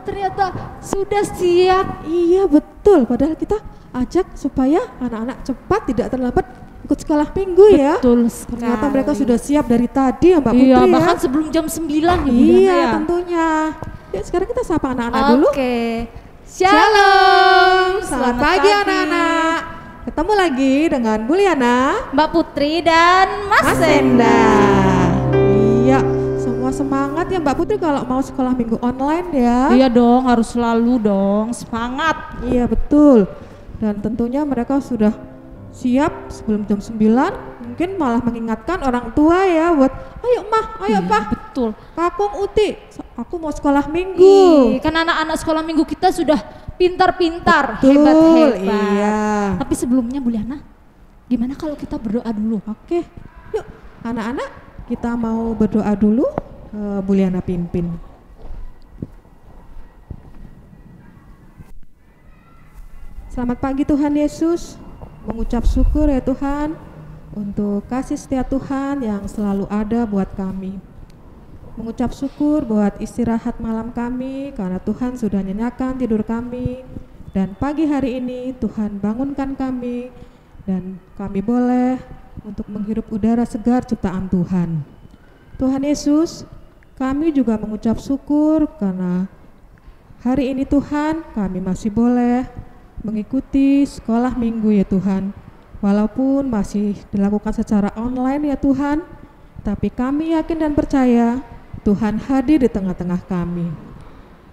ternyata sudah siap. Iya betul, padahal kita ajak supaya anak-anak cepat tidak terlambat ikut sekolah minggu ya. Betul sekali. Ternyata mereka sudah siap dari tadi ya Mbak Putri Iya, ya. bahkan sebelum jam 9 ya Bu Iya Diana ya. tentunya. Yuk sekarang kita sapa anak-anak dulu. Oke. Shalom, selamat pagi anak-anak. Ketemu lagi dengan Bu Liana, Mbak Putri dan Mas Senda. Iya, semua semangat ya Mbak Putri kalau mau sekolah minggu online ya. Iya dong, harus selalu dong, semangat. Iya betul. Dan tentunya mereka sudah siap sebelum jam 9, mungkin malah mengingatkan orang tua ya buat ayo mah, ayo Iya, pak, betul. Kakung Uti, aku mau sekolah minggu. Kan anak-anak sekolah minggu kita sudah pintar-pintar, Betul, hebat-hebat. iya. Tapi sebelumnya Bu Liana, gimana kalau kita berdoa dulu? Oke, yuk anak-anak kita mau berdoa dulu. Bu Liana pimpin. Selamat pagi Tuhan Yesus, mengucap syukur ya Tuhan untuk kasih setia Tuhan yang selalu ada buat kami. Mengucap syukur buat istirahat malam kami karena Tuhan sudah nyenyakan tidur kami. Dan pagi hari ini Tuhan bangunkan kami dan kami boleh untuk menghirup udara segar ciptaan Tuhan. Tuhan Yesus, kami juga mengucap syukur karena hari ini Tuhan kami masih boleh mengikuti sekolah minggu ya Tuhan. Walaupun masih dilakukan secara online ya Tuhan, tapi kami yakin dan percaya Tuhan hadir di tengah-tengah kami.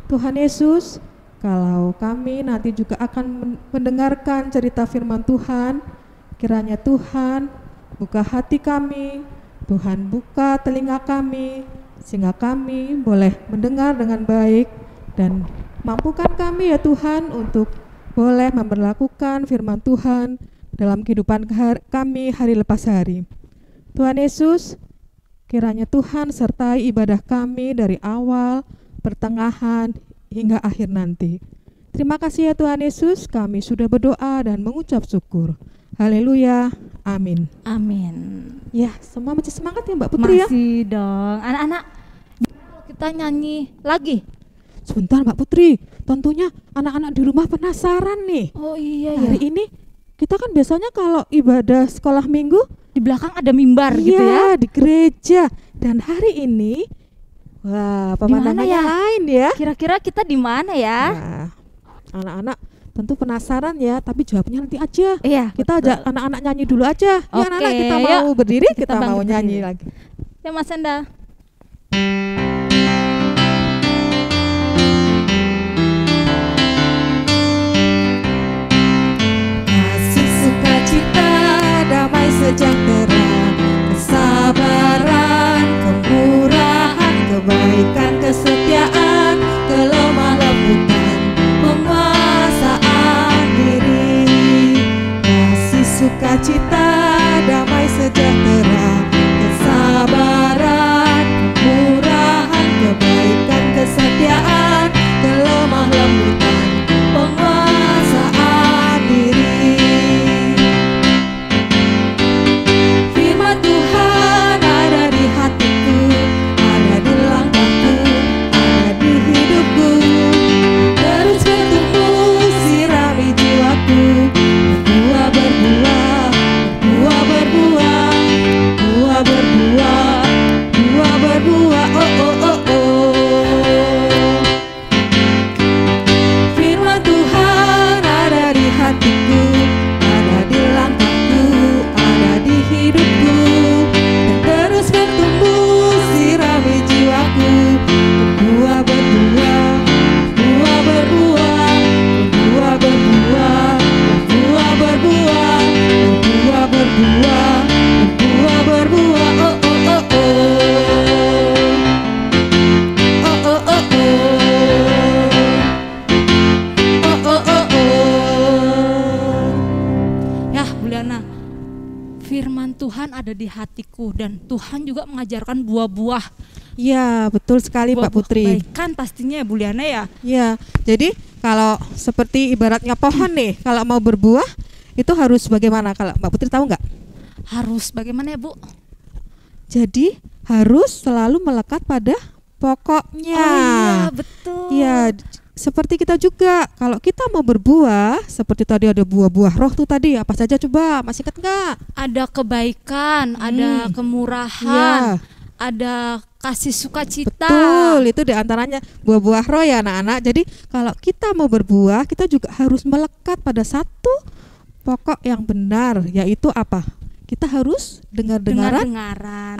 Tuhan Yesus, kalau kami nanti juga akan mendengarkan cerita firman Tuhan, kiranya Tuhan buka hati kami, Tuhan buka telinga kami, sehingga kami boleh mendengar dengan baik dan mampukan kami ya Tuhan untuk boleh memperlakukan firman Tuhan dalam kehidupan kami hari lepas hari. Tuhan Yesus, kiranya Tuhan sertai ibadah kami dari awal, pertengahan, hingga akhir nanti. Terima kasih ya Tuhan Yesus, kami sudah berdoa dan mengucap syukur. Haleluya, amin. Amin. Ya, semua masih semangat ya Mbak Putri ya? Masih dong. Anak-anak, kita nyanyi lagi. Sebentar Mbak Putri, tentunya anak-anak di rumah penasaran nih. Oh iya Hari ya. ini kita kan biasanya kalau ibadah sekolah minggu Di belakang ada mimbar gitu ya. di gereja. Dan hari ini, wah pemandangannya ya? lain ya. Kira-kira kita di mana ya? Nah, anak-anak tentu penasaran ya, tapi jawabnya nanti aja. Iya. Kita betul. ajak anak-anak nyanyi dulu aja. Ya Oke, anak-anak kita yuk. mau berdiri, kita Kita mau bangkit nyanyi berdiri. lagi. Ya Mas Enda. Kasih sukacita, damai sejahtera, kesabaran, kemurahan, kebaikan, kesetiaan, kelemah lembutan, penguasaan diri. Kasih sukacita, damai sejahtera, kesabaran, kemurahan, kebaikan, kesetiaan, kelemah lembutan, penguasaan diri. Firman Tuhan ada di hatiku, ada di langkahku, ada di hidupku. Terus bertumbuh, sirami jiwaku, berbuah, berbuah, berbuah, berbuah, berbuah, berbuah, berbuah, berbuah, oh oh oh oh. Firman Tuhan ada di hatiku, ada di langkahku, ada di hidupku, dan terus bertumbuh, sirami jiwaku, berbuah, berbuah, berbuah, berbuah, berbuah, berbuah, berbuah, berbuah, berbuah, berbuah, berbuah, berbuah, oh oh oh oh, oh oh oh oh. Oh, oh, oh, oh. Ya Bu Liana, firman Tuhan ada di hatiku dan Tuhan juga mengajarkan buah-buah. Ya, betul sekali Mbak Buah-buah Putri. kebaikan pastinya ya Bu Liana ya. Ya, jadi kalau seperti ibaratnya pohon nih, kalau mau berbuah itu harus bagaimana? Kalau Mbak Putri tahu nggak? Harus bagaimana ya Bu? Jadi harus selalu melekat pada pokoknya. Oh iya betul. Ya, seperti kita juga, kalau kita mau berbuah, seperti tadi ada buah-buah roh tuh tadi, apa saja coba, masih ingat nggak? Ada kebaikan, ada kemurahan, ada kasih sukacita. Betul, itu diantaranya buah-buah roh ya anak-anak. Jadi kalau kita mau berbuah, kita juga harus melekat pada satu pokok yang benar, yaitu apa? Kita harus dengar-dengaran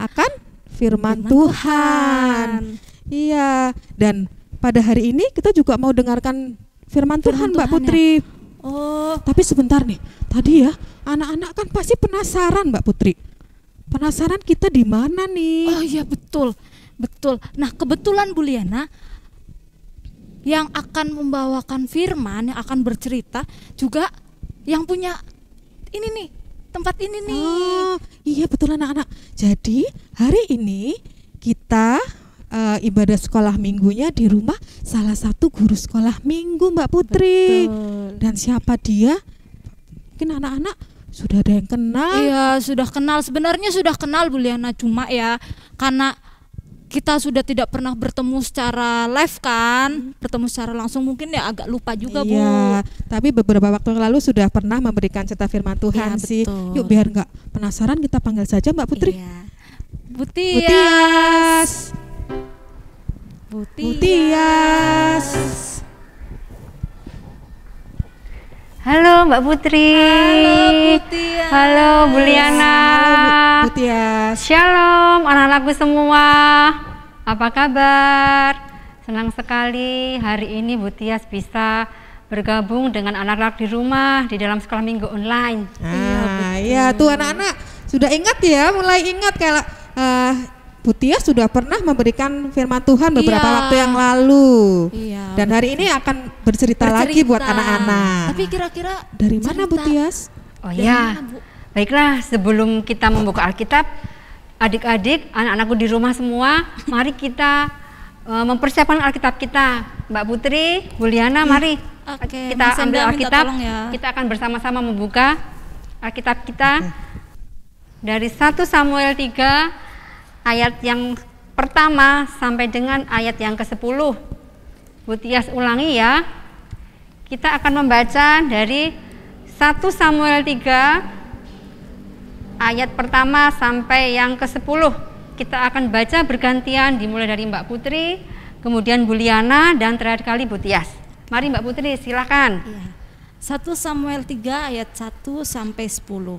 akan firman Tuhan. Iya, dan pada hari ini kita juga mau dengarkan firman Tuhan, Mbak Putri. Ya? Oh, tapi sebentar nih. Tadi ya, anak-anak kan pasti penasaran, Mbak Putri. Penasaran kita di mana nih? Oh iya, betul. Nah, kebetulan Bu Liana yang akan membawakan firman, yang akan bercerita juga yang punya ini nih, tempat ini nih. Oh, iya betul anak-anak. Jadi, hari ini kita ibadah sekolah minggunya di rumah salah satu guru sekolah minggu, Mbak Putri. Betul. Dan siapa dia? Mungkin anak-anak sudah ada yang kenal. Iya, sudah kenal. Sebenarnya sudah kenal Bu Liana, cuma ya karena kita sudah tidak pernah bertemu secara live kan, bertemu secara langsung mungkin ya agak lupa juga Bu. Iya, tapi beberapa waktu yang lalu sudah pernah memberikan cerita firman Tuhan sih. Betul. Yuk biar nggak penasaran kita panggil saja Mbak Putri. Iya. Butias. Halo Mbak Putri. Halo Butias. Halo Bu Liana. Halo Butias. Shalom anak-anakku semua. Apa kabar? Senang sekali hari ini Butias bisa bergabung dengan anak-anak di rumah di dalam sekolah minggu online. Iya tuh anak-anak sudah ingat ya, mulai ingat kalau Butias sudah pernah memberikan firman Tuhan beberapa waktu yang lalu. Iya. Dan hari ini akan bercerita lagi buat anak-anak. Tapi kira-kira dari mana Butias? Oh ya, baiklah sebelum kita membuka Alkitab, adik-adik, anak-anakku di rumah semua, mari kita mempersiapkan Alkitab kita. Mbak Putri, Bu Liana, mari Oke, kita Mas ambil Enda minta Alkitab. tolong ya. Kita akan bersama-sama membuka Alkitab kita dari 1 Samuel 3 ayat yang pertama sampai dengan ayat yang ke-10. Butias ulangi ya. Kita akan membaca dari 1 Samuel 3 ayat pertama sampai yang ke-10. Kita akan baca bergantian dimulai dari Mbak Putri, kemudian Bu Liana, dan terakhir kali Butias. Mari Mbak Putri silakan. Iya. 1 Samuel 3 ayat 1 sampai 10.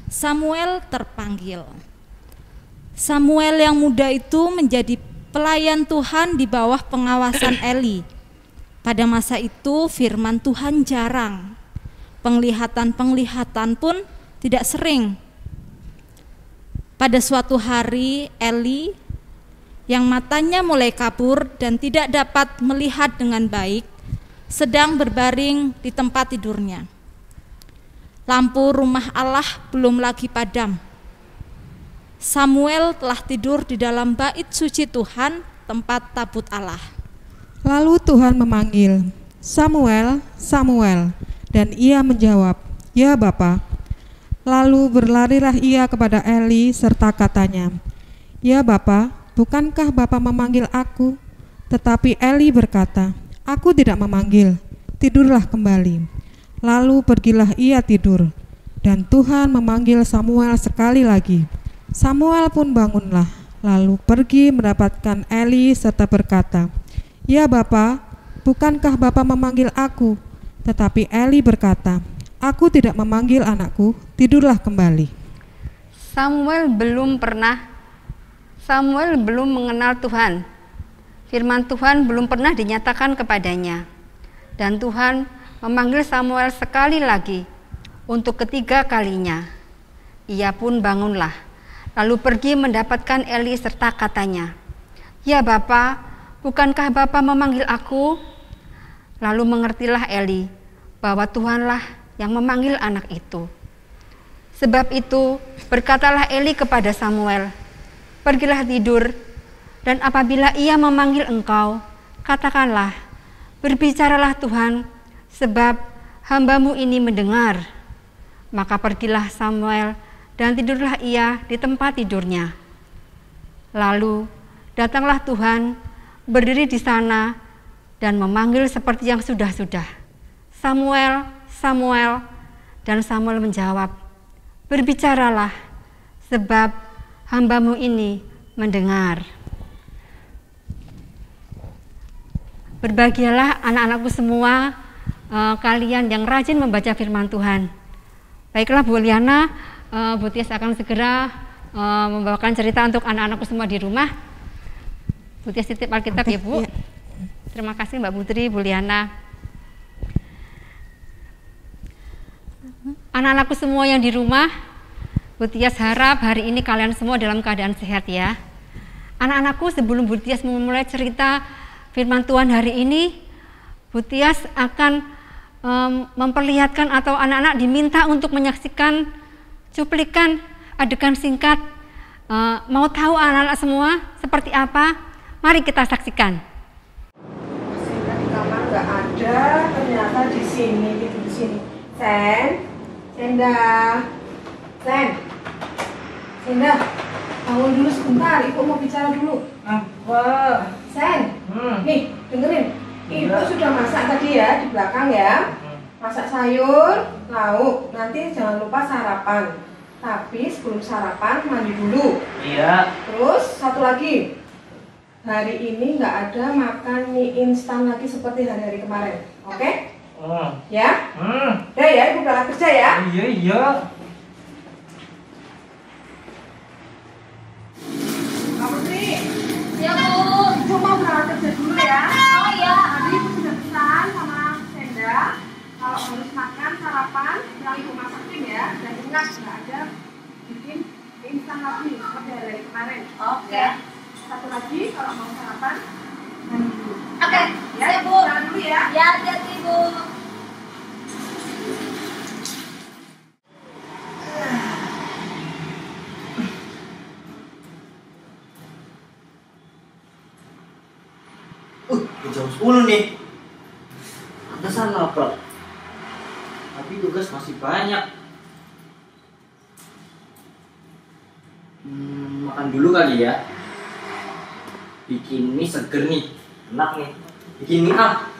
Samuel terpanggil. Samuel yang muda itu menjadi pelayan Tuhan di bawah pengawasan Eli. Pada masa itu firman Tuhan jarang. Penglihatan-penglihatan pun tidak sering. Pada suatu hari Eli yang matanya mulai kabur dan tidak dapat melihat dengan baik sedang berbaring di tempat tidurnya. Lampu rumah Allah belum lagi padam. Samuel telah tidur di dalam bait suci Tuhan, tempat tabut Allah. Lalu Tuhan memanggil, Samuel, Samuel, dan ia menjawab, ya Bapa. Lalu berlarilah ia kepada Eli serta katanya, ya Bapa, bukankah Bapa memanggil aku? Tetapi Eli berkata, aku tidak memanggil, tidurlah kembali. Lalu pergilah ia tidur, dan Tuhan memanggil Samuel sekali lagi. Samuel pun bangunlah, lalu pergi mendapatkan Eli serta berkata, ya Bapa, bukankah Bapa memanggil aku? Tetapi Eli berkata, aku tidak memanggil anakku, tidurlah kembali. Samuel belum mengenal Tuhan. Firman Tuhan belum pernah dinyatakan kepadanya. Dan Tuhan memanggil Samuel sekali lagi untuk ketiga kalinya. Ia pun bangunlah, lalu pergi mendapatkan Eli serta katanya, ya Bapa, bukankah Bapa memanggil aku? Lalu mengertilah Eli bahwa Tuhanlah yang memanggil anak itu. Sebab itu berkatalah Eli kepada Samuel, pergilah tidur, dan apabila ia memanggil engkau, katakanlah, berbicaralah Tuhan, sebab hambamu ini mendengar. Maka pergilah Samuel, dan tidurlah ia di tempat tidurnya. Lalu datanglah Tuhan, berdiri di sana, dan memanggil seperti yang sudah-sudah. Samuel, Samuel, dan Samuel menjawab, berbicaralah, sebab hamba-Mu ini mendengar. Berbahagialah anak-anakku semua, kalian yang rajin membaca firman Tuhan. Baiklah Bu Liana, Bu Tias akan segera membawakan cerita untuk anak-anakku semua di rumah. Bu Tias titip Alkitab ya Bu. Terima kasih Mbak Putri, Bu Liana. Anak-anakku semua yang di rumah, Bu Tias harap hari ini kalian semua dalam keadaan sehat ya. Anak-anakku, sebelum Bu Tias memulai cerita firman Tuhan hari ini, Bu Tias akan memperlihatkan atau anak-anak diminta untuk menyaksikan cuplikan adegan singkat. Mau tahu anak-anak semua seperti apa? Mari kita saksikan. Senda di kamar nggak ada, ternyata di sini, di sini. Senda, Senda, bangun dulu sebentar. Ibu mau bicara dulu. Apa? Sen, nih dengerin. Ibu sudah masak tadi ya di belakang ya. Masak sayur, lauk. Nanti jangan lupa sarapan. Tapi sebelum sarapan mandi dulu. Iya. Terus satu lagi. Hari ini nggak ada makan mie instan lagi seperti hari-hari kemarin. Oke? Ya? Udah ya, ibu berangkat kerja ya. Iya. Mbak Putri, Ya Bu. ibu mau berangkat kerja dulu ya. Oh ya. Tadi ibu sudah pesan sama Senda kalau harus makan sarapan yang ibu masakin ya. Dan ingat nggak ada bikin mie instan lagi seperti hari-hari kemarin. Oke. Ya. Satu lagi kalau mau sarapan mandi dulu. Oke, Ya, siap Bu. jalan dulu ya. Ya, hati-hati Bu. Jam 10 nih. Pantesan lapar. Tapi tugas masih banyak. Makan dulu kali ya. Bikin mie seger nih. Enak nih. Bikin mie ah.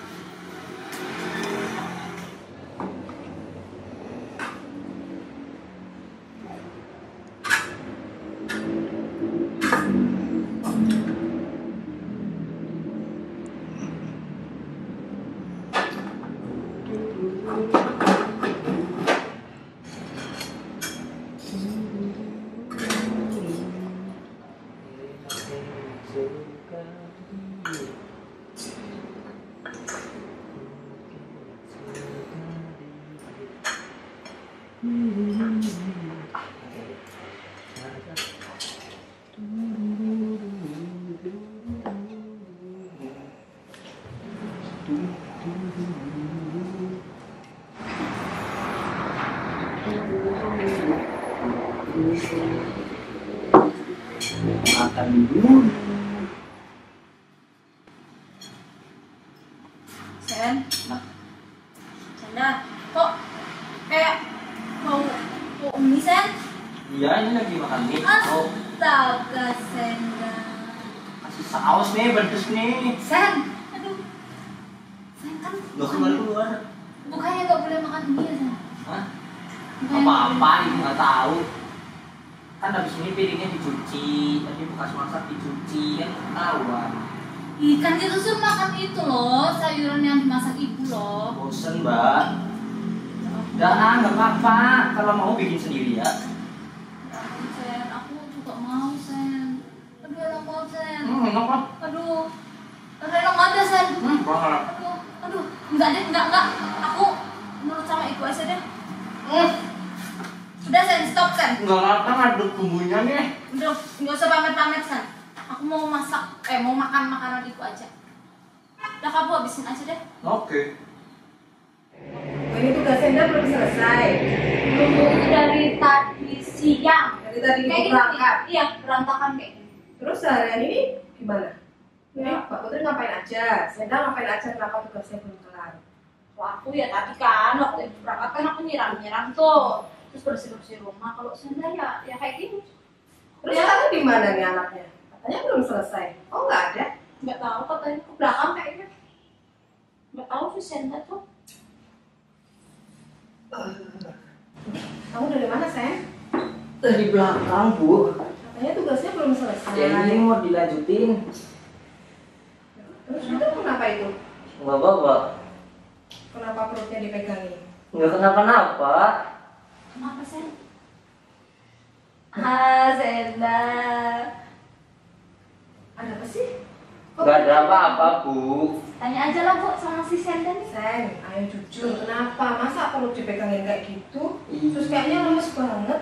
Makan dulu. Sen. Senda, kok kayak mau mie Sen? Iya, ini lagi makan mie. Oh, Astaga Senda. kasih saus nih, pedes nih. Sen, aduh. Sen kan Nggak keluar. bukannya nggak boleh makan mie ya Sen? Hah? Bukannya Apa-apa, ibu nggak tahu. Kan habis ini piringnya dicuci, tadi bekas masak dicuci, kan ketahuan. Ih, kan kita suruh makan itu loh, sayuran yang dimasak ibu loh. Bosen, Mbak. Udah, nggak apa-apa. Kalau mau bikin sendiri ya. Aduh, Sen, aku juga mau Sen. Aduh, enak banget Sen. Enak kok. Aduh, enak banget Sen. Banget. Aduh, enggak deh, enggak. Aku menurut sama ibu aja deh. Udah Sen, stop Sen. Nggak apa-apa, ngaduk bumbunya nih. Udah, nggak usah pamer-pamer Sen. Aku mau mau makan makanan ibu aja. Udah kamu habisin aja deh. Oke. Ini tugas Senda belum selesai. Belum itu dari tadi siang. Dari tadi Kayak ibu gini. berangkat. Iya, berantakan kayak gini. Terus seharian ini gimana? Ini Ya. Mbak Putri ngapain aja? Senda ngapain aja? Kenapa tugasnya belum kelar? Kalau aku ya tadi kan waktu ibu berangkat kan aku nyiram tuh. Terus bersih-bersih rumah. Kalau Senda ya kayak gini. Terus Ya. kamu di mana nih anaknya? Katanya belum selesai. Oh nggak ada? Nggak tahu katanya ke belakang kayaknya. Nggak tahu tuh Senda tuh. Kamu dari mana, Sen? Dari belakang, Bu. Katanya tugasnya belum selesai. Ya ini mau dilanjutin. Terus itu kenapa itu? Nggak apa-apa. Kenapa perutnya dipegangin? Nggak kenapa-napa. Kenapa Sen? Ah Senda. Ada apa sih? Nggak ada apa-apa, Bu. Tanya aja lah Bu sama si Senda nih. Sen, ayo jujur, kenapa? Masa perut dipegangin kayak gitu? Iya. Terus kayaknya lemes banget.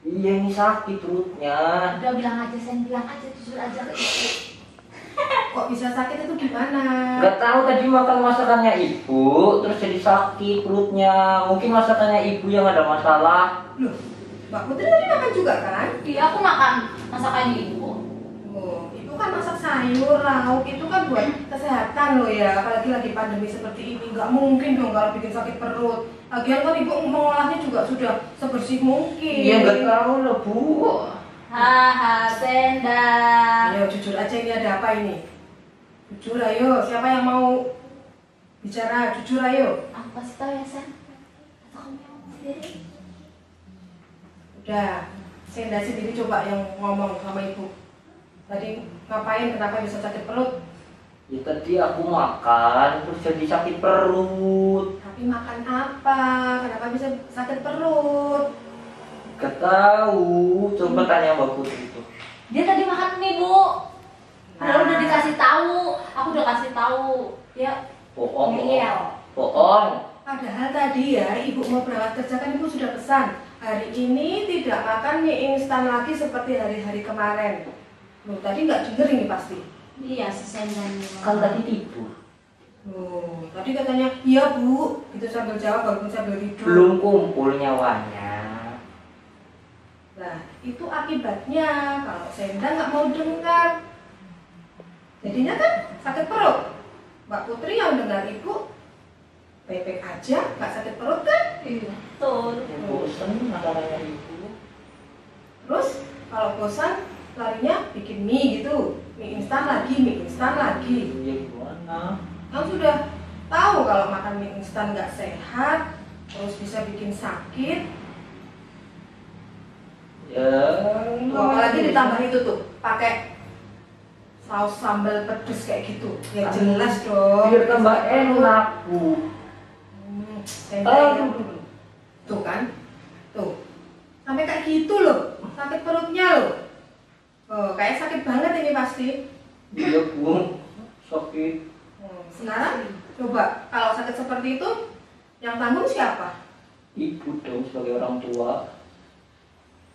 Iya, ini sakit perutnya. Udah bilang aja Sen, bilang aja jujur aja ke ibu. Kok bisa sakit itu gimana? Nggak tahu tadi makan masakannya ibu, terus jadi sakit perutnya. Mungkin masakannya ibu yang ada masalah. Loh, Mbak Putri tadi makan juga kan? Iya aku makan masakannya ibu. Oh, itu kan masak sayur, lauk, itu kan buat kesehatan loh ya. Apalagi lagi pandemi seperti ini, nggak mungkin dong kalau bikin sakit perut. Lagian kan ibu mengolahnya juga sudah sebersih mungkin. Iya, nggak tahu loh, Bu. Haha Senda. Ayo jujur aja, ini ada apa ini? Jujur ayo, siapa yang mau bicara? Jujur ayo. Aku kasih tau ya Sen. Atau kamu yang ngomong sendiri? Udah, Senda sendiri coba yang ngomong sama ibu. Tadi ngapain, kenapa bisa sakit perut? Ya tadi aku makan, terus jadi sakit perut. Tapi makan apa? Kenapa bisa sakit perut? Gak tahu, coba tanya Mbak Putri itu. Dia tadi makan mie Bu. Padahal udah dikasih tahu. Aku udah kasih tahu. Ya. Bohong, Ngeyel. bohong. Padahal tadi ya, ibu mau berangkat kerja kan ibu sudah pesan. Hari ini tidak makan mie instan lagi seperti hari-hari kemarin. Loh, tadi nggak denger ini pasti. Iya si Senda nih. Kan tadi tidur. Loh, tadi katanya, iya Bu. Itu sambil jawab, walaupun sambil tidur. Belum kumpul nyawanya. Nah, itu akibatnya kalau Senda nggak mau dengar. Jadinya kan sakit perut. Mbak Putri yang dengar ibu baik-baik aja, nggak sakit perut kan? Iya. Betul. Ya bosen makanannya ibu. Terus kalau bosan larinya bikin mie gitu, mie instan lagi, mie instan lagi. Ya gimana? Kan sudah tahu kalau makan mie instan nggak sehat, terus bisa bikin sakit. Ya. Tuh, apalagi ditambah itu tuh, pakai saus sambal pedes kayak gitu. Ya jelas dong. Biar tambah enak, Bu. Senda ya. Tuh kan, tuh sampai kayak gitu loh, sakit perutnya loh. Oh, kayak sakit banget ini pasti. Iya, Bu. Sakit. Sekarang coba kalau sakit seperti itu, yang tanggung siapa? Ibu dong sebagai orang tua.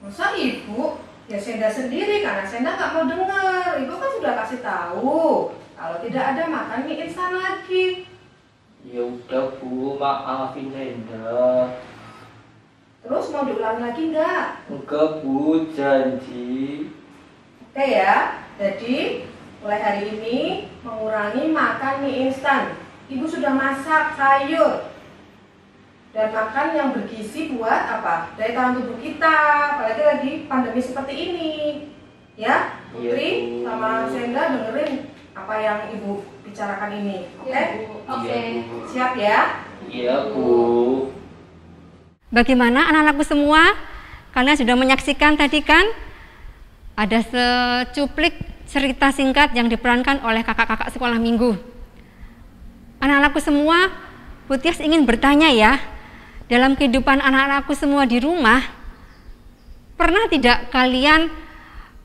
Masa ibu? Ya Senda sendiri, karena Senda nggak mau dengar. Ibu kan sudah kasih tahu kalau tidak ada makan mie instan lagi. Ya udah, Bu, maafin Senda. Terus mau diulangi lagi nggak? Enggak, Bu, janji. Oke ya, jadi mulai hari ini mengurangi makan mie instan. Ibu sudah masak sayur dan makan yang bergizi buat apa? Daya tahan tubuh kita, apalagi lagi pandemi seperti ini. Ya, Putri Iya, Bu. sama Senda dengerin apa yang Ibu bicarakan ini. Oke? Oke. Iya, Bu. Siap ya? Iya, Bu. Bagaimana anak-anakku semua? Kalian sudah menyaksikan tadi kan? Ada secuplik cerita singkat yang diperankan oleh kakak-kakak sekolah minggu. Anak-anakku semua, Bu Tias ingin bertanya ya, dalam kehidupan anak-anakku semua di rumah, pernah tidak kalian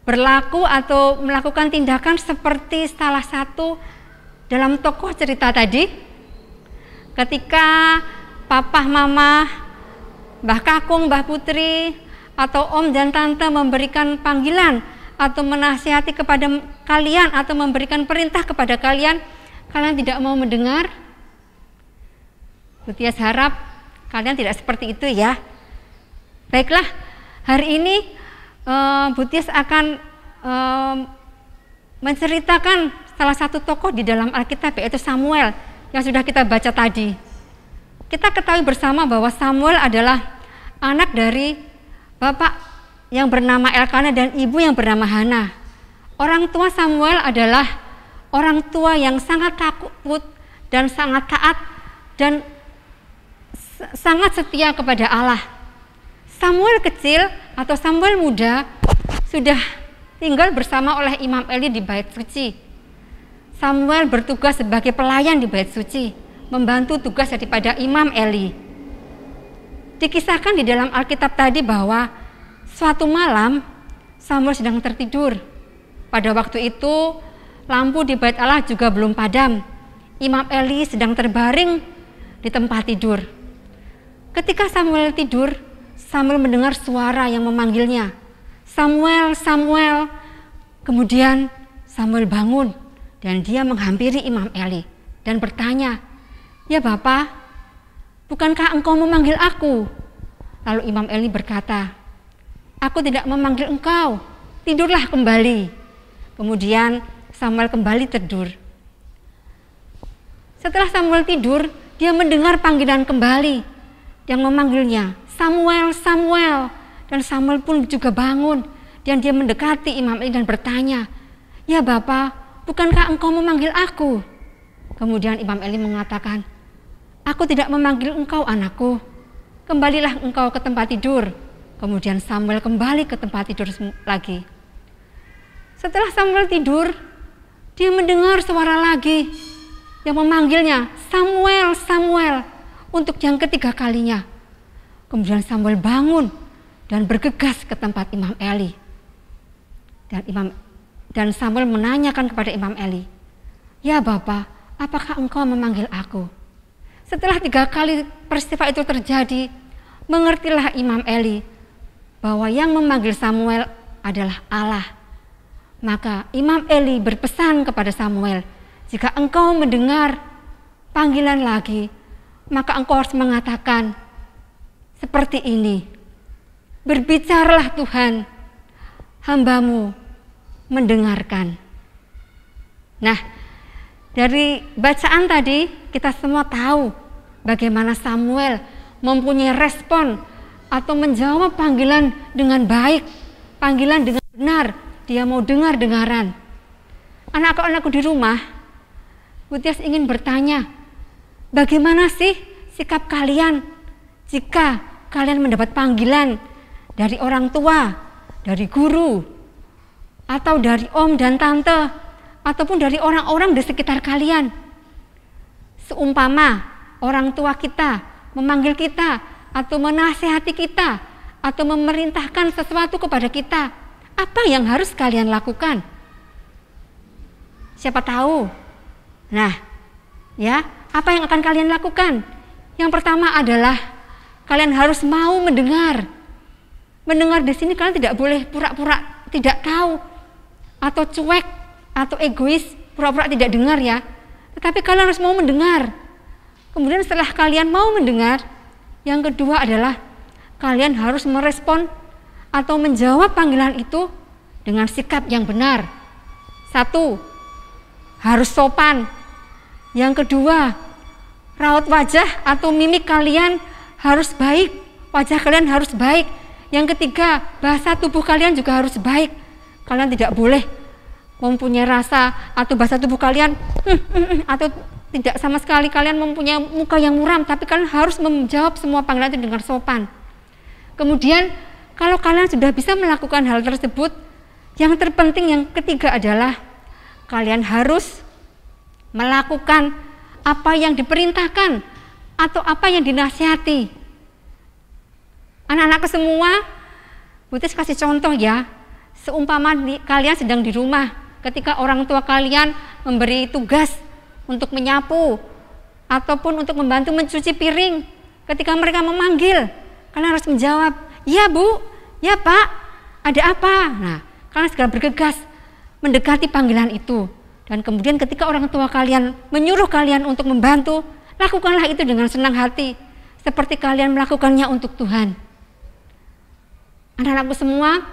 berlaku atau melakukan tindakan seperti salah satu dalam tokoh cerita tadi? Ketika papa, mama, Mbah Kakung, Mbah Putri, atau om dan tante memberikan panggilan atau menasihati kepada kalian atau memberikan perintah kepada kalian, kalian tidak mau mendengar? Bu Tias harap kalian tidak seperti itu ya. Baiklah, hari ini Bu Tias akan menceritakan salah satu tokoh di dalam Alkitab, yaitu Samuel yang sudah kita baca tadi. Kita ketahui bersama bahwa Samuel adalah anak dari bapak yang bernama Elkana dan ibu yang bernama Hana. Orang tua Samuel adalah orang tua yang sangat takut dan sangat taat dan sangat setia kepada Allah. Samuel kecil atau Samuel muda sudah tinggal bersama oleh Imam Eli di bait suci. Samuel bertugas sebagai pelayan di bait suci, membantu tugas daripada Imam Eli. Dikisahkan di dalam Alkitab tadi bahwa suatu malam Samuel sedang tertidur. Pada waktu itu lampu di bait Allah juga belum padam. Imam Eli sedang terbaring di tempat tidur. Ketika Samuel tidur, Samuel mendengar suara yang memanggilnya, "Samuel, Samuel." Kemudian Samuel bangun dan dia menghampiri Imam Eli dan bertanya, "Ya Bapak, bukankah engkau memanggil aku?" Lalu Imam Eli berkata, "Aku tidak memanggil engkau, tidurlah kembali." Kemudian Samuel kembali tidur. Setelah Samuel tidur, dia mendengar panggilan kembali yang memanggilnya, "Samuel, Samuel." Dan Samuel pun juga bangun dan dia mendekati Imam Eli dan bertanya, "Ya Bapak, bukankah engkau memanggil aku?" Kemudian Imam Eli mengatakan, "Aku tidak memanggil engkau, anakku. Kembalilah engkau ke tempat tidur." Kemudian Samuel kembali ke tempat tidur lagi. Setelah Samuel tidur, dia mendengar suara lagi yang memanggilnya, "Samuel, Samuel," untuk yang ketiga kalinya. Kemudian Samuel bangun dan bergegas ke tempat Imam Eli. Dan Samuel menanyakan kepada Imam Eli, "Ya Bapak, apakah engkau memanggil aku?" Setelah 3 kali peristiwa itu terjadi, mengertilah Imam Eli bahwa yang memanggil Samuel adalah Allah. Maka Imam Eli berpesan kepada Samuel, "Jika engkau mendengar panggilan lagi, maka engkau harus mengatakan seperti ini, 'Berbicaralah Tuhan, hamba-Mu mendengarkan.'" Nah, dari bacaan tadi kita semua tahu bagaimana Samuel mempunyai respon atau menjawab panggilan dengan baik, panggilan dengan benar. Dia mau dengar-dengaran. Anak-anakku di rumah, Bu Tias ingin bertanya, bagaimana sih sikap kalian jika kalian mendapat panggilan dari orang tua, dari guru, atau dari om dan tante, ataupun dari orang-orang di sekitar kalian? Seumpama orang tua kita memanggil kita, atau menasihati kita, atau memerintahkan sesuatu kepada kita, apa yang harus kalian lakukan? Siapa tahu? Nah, ya, apa yang akan kalian lakukan? Yang pertama adalah kalian harus mau mendengar. Mendengar di sini kalian tidak boleh pura-pura tidak tahu atau cuek atau egois, pura-pura tidak dengar ya. Tetapi kalian harus mau mendengar. Kemudian setelah kalian mau mendengar, yang kedua adalah kalian harus merespon atau menjawab panggilan itu dengan sikap yang benar. 1, harus sopan. Yang kedua, raut wajah atau mimik kalian harus baik. Wajah kalian harus baik. Yang ketiga, bahasa tubuh kalian juga harus baik. Kalian tidak boleh mempunyai rasa atau bahasa tubuh kalian atau tidak sama sekali kalian mempunyai muka yang muram, tapi kalian harus menjawab semua panggilan itu dengan sopan. Kemudian kalau kalian sudah bisa melakukan hal tersebut, yang terpenting yang ketiga adalah kalian harus melakukan apa yang diperintahkan atau apa yang dinasihati. Anak-anak semua, Bu Tis kasih contoh ya. Seumpama kalian sedang di rumah, ketika orang tua kalian memberi tugas untuk menyapu ataupun untuk membantu mencuci piring, ketika mereka memanggil, kalian harus menjawab, "Ya Bu, ya Pak, ada apa?" Nah, kalian segera bergegas mendekati panggilan itu. Dan kemudian ketika orang tua kalian menyuruh kalian untuk membantu, lakukanlah itu dengan senang hati, seperti kalian melakukannya untuk Tuhan. Anak-anakku semua,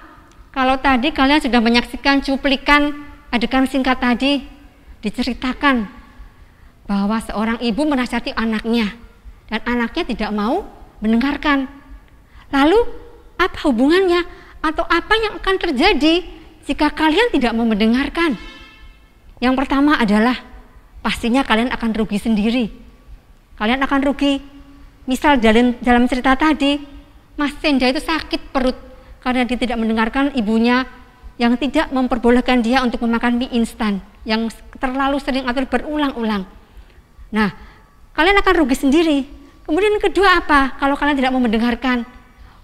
kalau tadi kalian sudah menyaksikan cuplikan adegan singkat tadi, diceritakan bahwa seorang ibu menasihati anaknya, dan anaknya tidak mau mendengarkan. Lalu, apa hubungannya atau apa yang akan terjadi jika kalian tidak mau mendengarkan? Yang pertama adalah pastinya kalian akan rugi sendiri. Kalian akan rugi. Misal dalam cerita tadi, Mas Senda itu sakit perut karena dia tidak mendengarkan ibunya yang tidak memperbolehkan dia untuk memakan mie instan yang terlalu sering atau berulang-ulang. Nah, kalian akan rugi sendiri. Kemudian kedua apa? Kalau kalian tidak mau mendengarkan,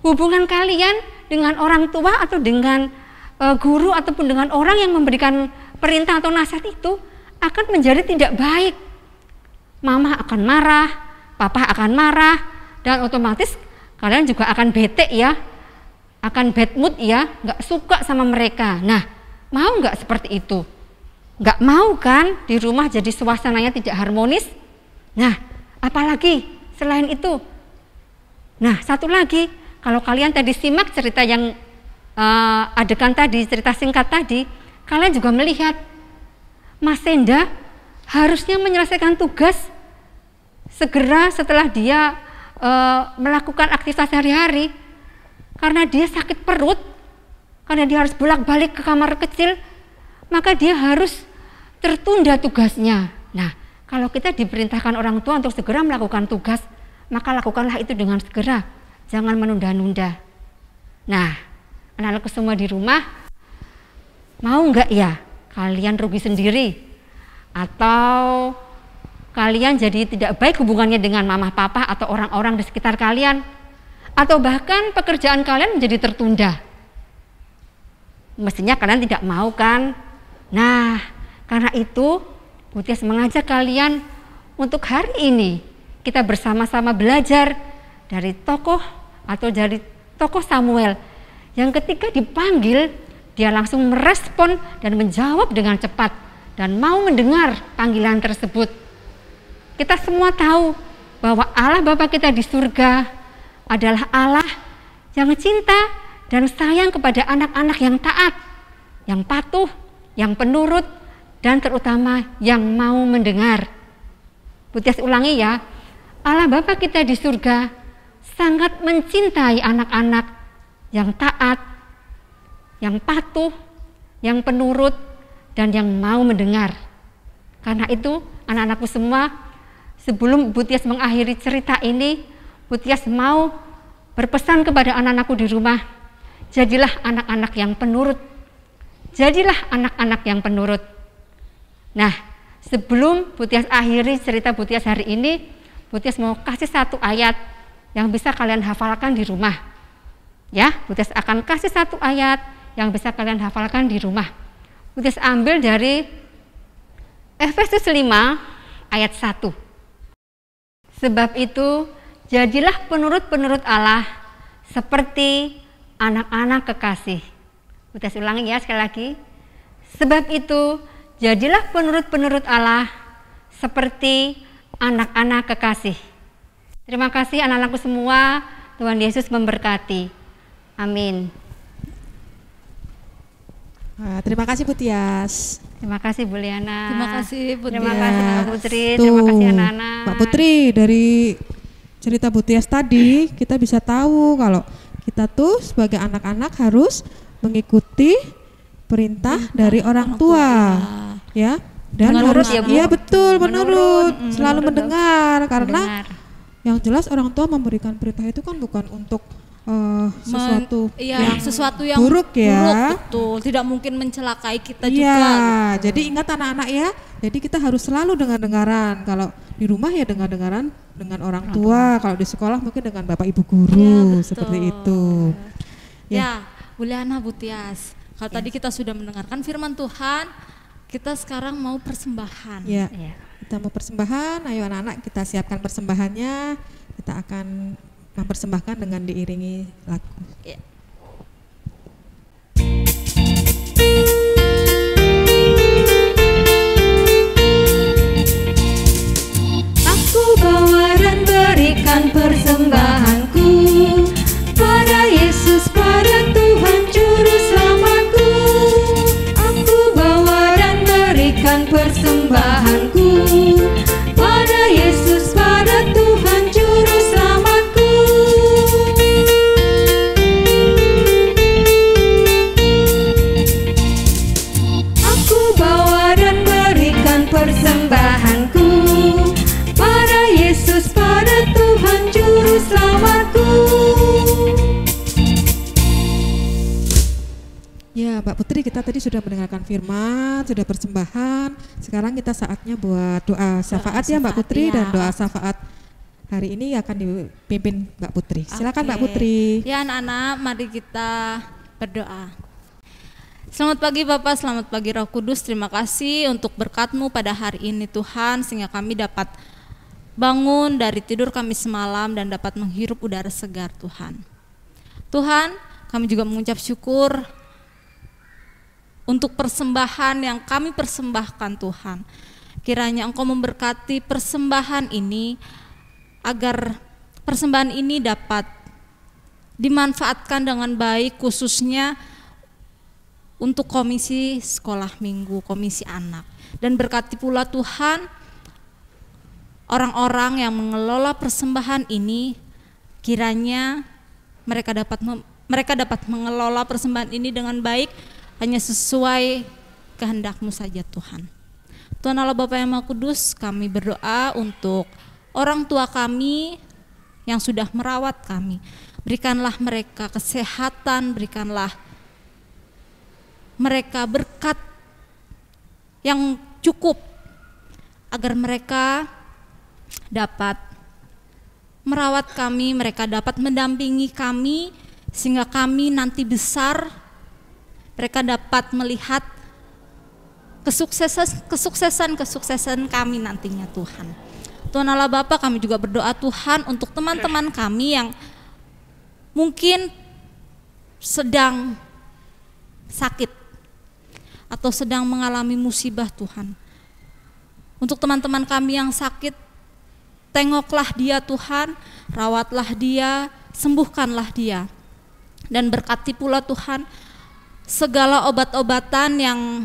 hubungan kalian dengan orang tua atau dengan guru ataupun dengan orang yang memberikan perintah atau nasihat itu akan menjadi tidak baik. Mama akan marah, papa akan marah, dan otomatis kalian juga akan bete ya, akan bad mood ya, nggak suka sama mereka. Nah, mau nggak seperti itu? Nggak mau kan di rumah jadi suasananya tidak harmonis? Nah, apalagi selain itu? Nah, satu lagi, kalau kalian tadi simak cerita yang adegan tadi, cerita singkat tadi, kalian juga melihat Mas Senda harusnya menyelesaikan tugas segera setelah dia melakukan aktivitas sehari-hari. Karena dia sakit perut, karena dia harus bolak-balik ke kamar kecil, maka dia harus tertunda tugasnya. Nah, kalau kita diperintahkan orang tua untuk segera melakukan tugas, maka lakukanlah itu dengan segera, jangan menunda-nunda. Nah, anak-anakku semua di rumah, mau nggak ya kalian rugi sendiri? Atau kalian jadi tidak baik hubungannya dengan mama papa atau orang-orang di sekitar kalian? Atau bahkan pekerjaan kalian menjadi tertunda? Mestinya kalian tidak mau kan? Nah, karena itu Bu Tias mengajak kalian untuk hari ini kita bersama-sama belajar dari tokoh atau dari tokoh Samuel yang ketika dipanggil dia langsung merespon dan menjawab dengan cepat dan mau mendengar panggilan tersebut. Kita semua tahu bahwa Allah Bapa kita di surga adalah Allah yang cinta dan sayang kepada anak-anak yang taat, yang patuh, yang penurut, dan terutama yang mau mendengar. Bu Tias ulangi ya, Allah Bapa kita di surga sangat mencintai anak-anak yang taat, yang patuh, yang penurut, dan yang mau mendengar. Karena itu anak-anakku semua, sebelum Bu Tias mengakhiri cerita ini, Bu Tias mau berpesan kepada anak-anakku di rumah, jadilah anak-anak yang penurut. Jadilah anak-anak yang penurut. Nah, sebelum Bu Tias akhiri cerita Bu Tias hari ini, Bu Tias mau kasih satu ayat yang bisa kalian hafalkan di rumah. Ya, Bu Tias akan kasih satu ayat yang bisa kalian hafalkan di rumah. Bu Tias ambil dari Efesus 5 ayat 1. Sebab itu, jadilah penurut-penurut Allah seperti anak-anak kekasih. Bu Tias ulangi ya sekali lagi. Sebab itu, jadilah penurut-penurut Allah seperti anak-anak kekasih. Terima kasih anak-anakku semua. Tuhan Yesus memberkati. Amin. Terima kasih Bu Tias. Terima kasih Bu Liana. Terima kasih Bu Tias. Terima kasih Mbak Putri. Terima kasih anak-anak. Mbak Putri, dari cerita Bu Tias tadi kita bisa tahu kalau kita tuh sebagai anak-anak harus mengikuti perintah dari orang tua, ya. Dan menurut harus, ya, Bu? iya betul, menurut, selalu menurut, mendengar, karena Mendengar. yang jelas orang tua memberikan perintah itu kan bukan untuk sesuatu sesuatu yang buruk ya. betul, tidak mungkin mencelakai kita Iya, juga. jadi ingat anak-anak ya. Jadi kita harus selalu dengar-dengaran. Kalau di rumah ya dengar-dengaran dengan orang tua. Kalau di sekolah mungkin dengan bapak ibu guru, Iya, betul. seperti itu. Ya, Bu Liana, Bu Tias. Kalau tadi kita sudah mendengarkan firman Tuhan, kita sekarang mau persembahan. Ya, Iya. kita mau persembahan. Ayo anak-anak kita siapkan persembahannya. Kita akan mempersembahkan dengan diiringi lagu. Ya. Aku bawa dan berikan persembahanku pada Yesus, pada Tuhan Juru Selamatku. Aku bawa dan berikan persembahanku pada Yesus, pada Tuhan Juru Selamatku. kita tadi sudah mendengarkan firman, sudah persembahan. Sekarang kita saatnya buat doa syafaat ya Mbak Putri, dan doa syafaat hari ini akan dipimpin Mbak Putri. Silakan Mbak Putri. Ya anak-anak, mari kita berdoa. Selamat pagi Bapak, selamat pagi Roh Kudus. Terima kasih untuk berkat-Mu pada hari ini Tuhan, sehingga kami dapat bangun dari tidur kami semalam dan dapat menghirup udara segar Tuhan. Tuhan, kami juga mengucap syukur untuk persembahan yang kami persembahkan Tuhan. Kiranya Engkau memberkati persembahan ini, agar persembahan ini dapat dimanfaatkan dengan baik, khususnya untuk komisi sekolah minggu, komisi anak. Dan berkati pula Tuhan orang-orang yang mengelola persembahan ini, kiranya mereka dapat mengelola persembahan ini dengan baik, hanya sesuai kehendak-Mu saja Tuhan. Tuhan Allah Bapa yang Maha Kudus, kami berdoa untuk orang tua kami yang sudah merawat kami. Berikanlah mereka kesehatan, berikanlah mereka berkat yang cukup, agar mereka dapat merawat kami, mereka dapat mendampingi kami, sehingga kami nanti besar, mereka dapat melihat kesuksesan kami nantinya Tuhan. Tuhan Allah Bapa, kami juga berdoa Tuhan untuk teman-teman kami yang mungkin sedang sakit atau sedang mengalami musibah Tuhan. Untuk teman-teman kami yang sakit, tengoklah dia Tuhan, rawatlah dia, sembuhkanlah dia. Dan berkati pula Tuhan segala obat-obatan yang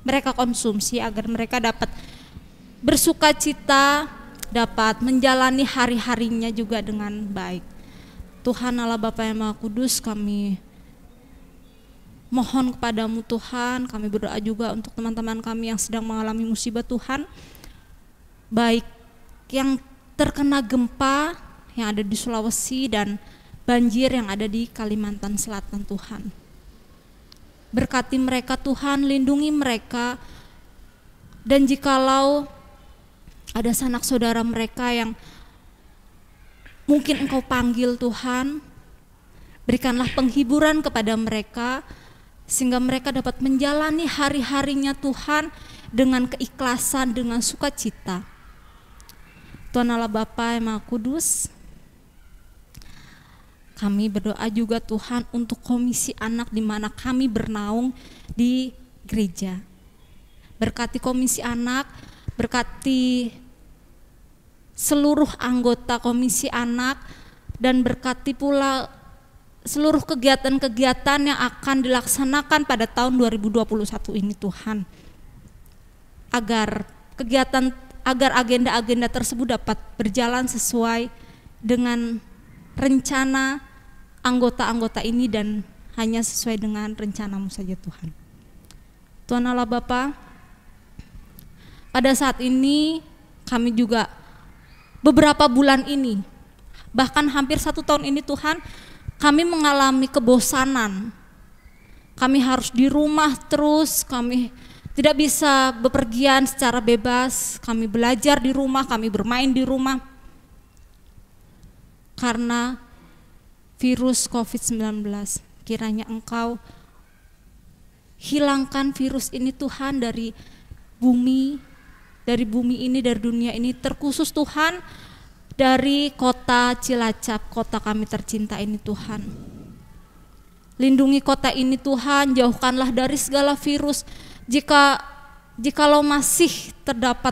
mereka konsumsi, agar mereka dapat bersuka cita, dapat menjalani hari-harinya juga dengan baik. Tuhan Allah Bapa yang Maha Kudus, kami mohon kepadamu Tuhan, kami berdoa juga untuk teman-teman kami yang sedang mengalami musibah Tuhan, baik yang terkena gempa yang ada di Sulawesi dan banjir yang ada di Kalimantan Selatan Tuhan. Berkati mereka Tuhan, lindungi mereka, dan jikalau ada sanak saudara mereka yang mungkin Engkau panggil Tuhan, berikanlah penghiburan kepada mereka, sehingga mereka dapat menjalani hari-harinya Tuhan dengan keikhlasan, dengan sukacita. Tuhan Allah Bapa yang Maha Kudus, kami berdoa juga Tuhan untuk komisi anak di mana kami bernaung di gereja. Berkati komisi anak, berkati seluruh anggota komisi anak, dan berkati pula seluruh kegiatan-kegiatan yang akan dilaksanakan pada tahun 2021 ini Tuhan. Agar agenda-agenda tersebut dapat berjalan sesuai dengan rencana anggota-anggota ini dan hanya sesuai dengan rencana-Mu saja Tuhan. Tuhan Allah Bapa, pada saat ini kami juga beberapa bulan ini, bahkan hampir 1 tahun ini Tuhan, kami mengalami kebosanan. Kami harus di rumah terus, kami tidak bisa bepergian secara bebas, kami belajar di rumah, kami bermain di rumah. Karena virus COVID-19, kiranya Engkau hilangkan virus ini Tuhan dari bumi ini, dari dunia ini, terkhusus Tuhan dari kota Cilacap, kota kami tercinta ini Tuhan. Lindungi kota ini Tuhan, jauhkanlah dari segala virus. Jikalau masih terdapat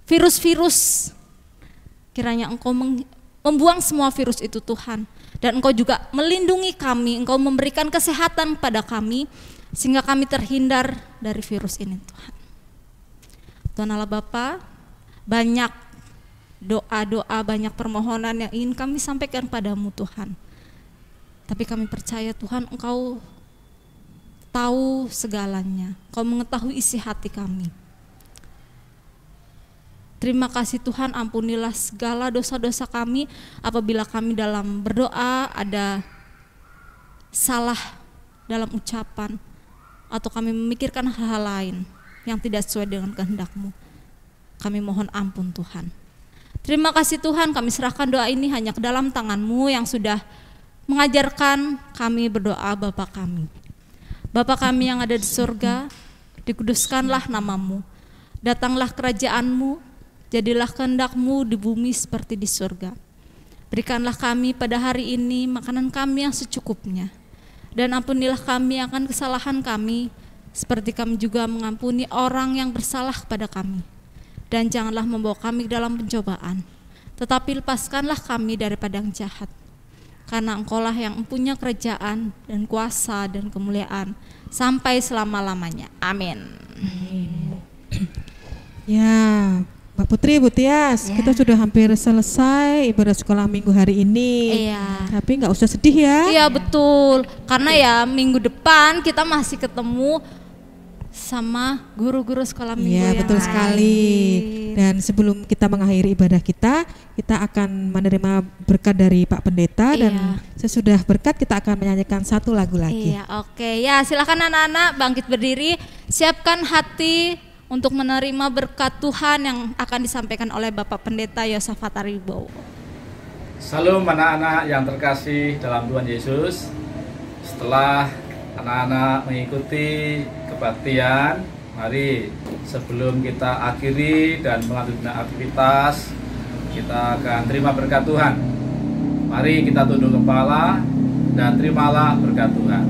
virus-virus, kiranya Engkau membuang semua virus itu Tuhan, dan Engkau juga melindungi kami, Engkau memberikan kesehatan pada kami, sehingga kami terhindar dari virus ini Tuhan. Tuhan Allah Bapa, banyak doa-doa, banyak permohonan yang ingin kami sampaikan padamu Tuhan. Tapi kami percaya Tuhan, Engkau tahu segalanya, Engkau mengetahui isi hati kami. Terima kasih Tuhan, ampunilah segala dosa-dosa kami apabila kami dalam berdoa ada salah dalam ucapan, atau kami memikirkan hal-hal lain yang tidak sesuai dengan kehendak-Mu. Kami mohon ampun Tuhan. Terima kasih Tuhan, kami serahkan doa ini hanya ke dalam tangan-Mu yang sudah mengajarkan kami berdoa Bapa kami. Bapa kami yang ada di surga, dikuduskanlah nama-Mu. Datanglah kerajaan-Mu, jadilah kehendak-Mu di bumi seperti di surga. Berikanlah kami pada hari ini makanan kami yang secukupnya. Dan ampunilah kami akan kesalahan kami, seperti kami juga mengampuni orang yang bersalah kepada kami. Dan janganlah membawa kami ke dalam pencobaan, tetapi lepaskanlah kami daripada yang jahat. Karena Engkaulah yang mempunyai kerajaan dan kuasa dan kemuliaan sampai selama-lamanya. Amin. Ya, Mbak Putri, Bu Tias, kita sudah hampir selesai ibadah sekolah minggu hari ini. Iya. Tapi nggak usah sedih ya. Iya betul, karena ya minggu depan kita masih ketemu sama guru-guru sekolah minggu Iya, yang betul lain. sekali. Dan sebelum kita mengakhiri ibadah kita akan menerima berkat dari Pak Pendeta. Dan sesudah berkat kita akan menyanyikan satu lagu lagi. Iya, oke. Ya, silakan anak-anak bangkit berdiri, siapkan hati untuk menerima berkat Tuhan yang akan disampaikan oleh Bapak Pendeta Yosafat Aribowo. Salam anak-anak yang terkasih dalam Tuhan Yesus. Setelah anak-anak mengikuti kebaktian, mari sebelum kita akhiri dan melanjutkan aktivitas, kita akan terima berkat Tuhan. Mari kita tunduk kepala dan terimalah berkat Tuhan.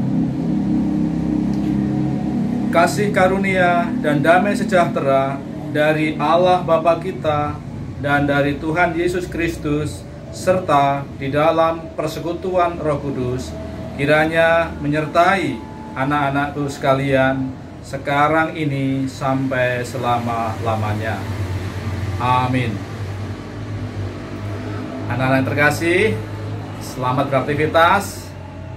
Kasih karunia dan damai sejahtera dari Allah Bapa kita dan dari Tuhan Yesus Kristus, serta di dalam persekutuan Roh Kudus, kiranya menyertai anak-anakku sekalian sekarang ini sampai selama-lamanya. Amin. Anak-anak yang terkasih, selamat beraktivitas.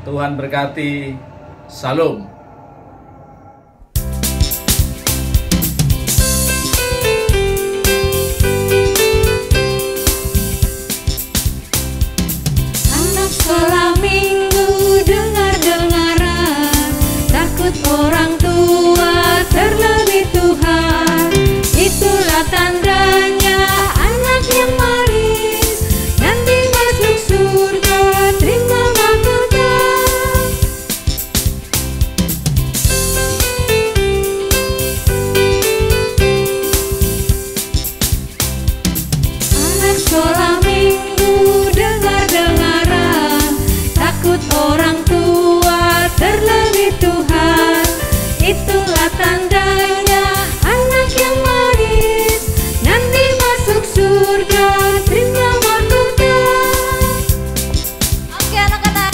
Tuhan berkati. Salam. Sekolah minggu dengar-dengaran, takut orang tua terlebih Tuhan. Itulah tandanya anak yang manis, nanti masuk surga terima mahkota. Anak sekolah minggu dengar-dengaran, takut orang tua terlebih Tuhan. Itulah tandanya anak yang manis, nanti masuk surga terima mahkota. Oke anak-anak,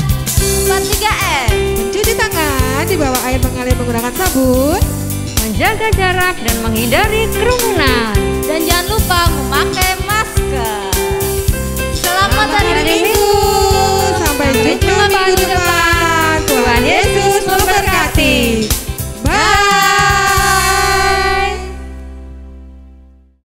3M. Mencuci tangan di bawah air mengalir menggunakan sabun. Menjaga jarak dan menghindari kerumunan. Dan jangan lupa memakai masker.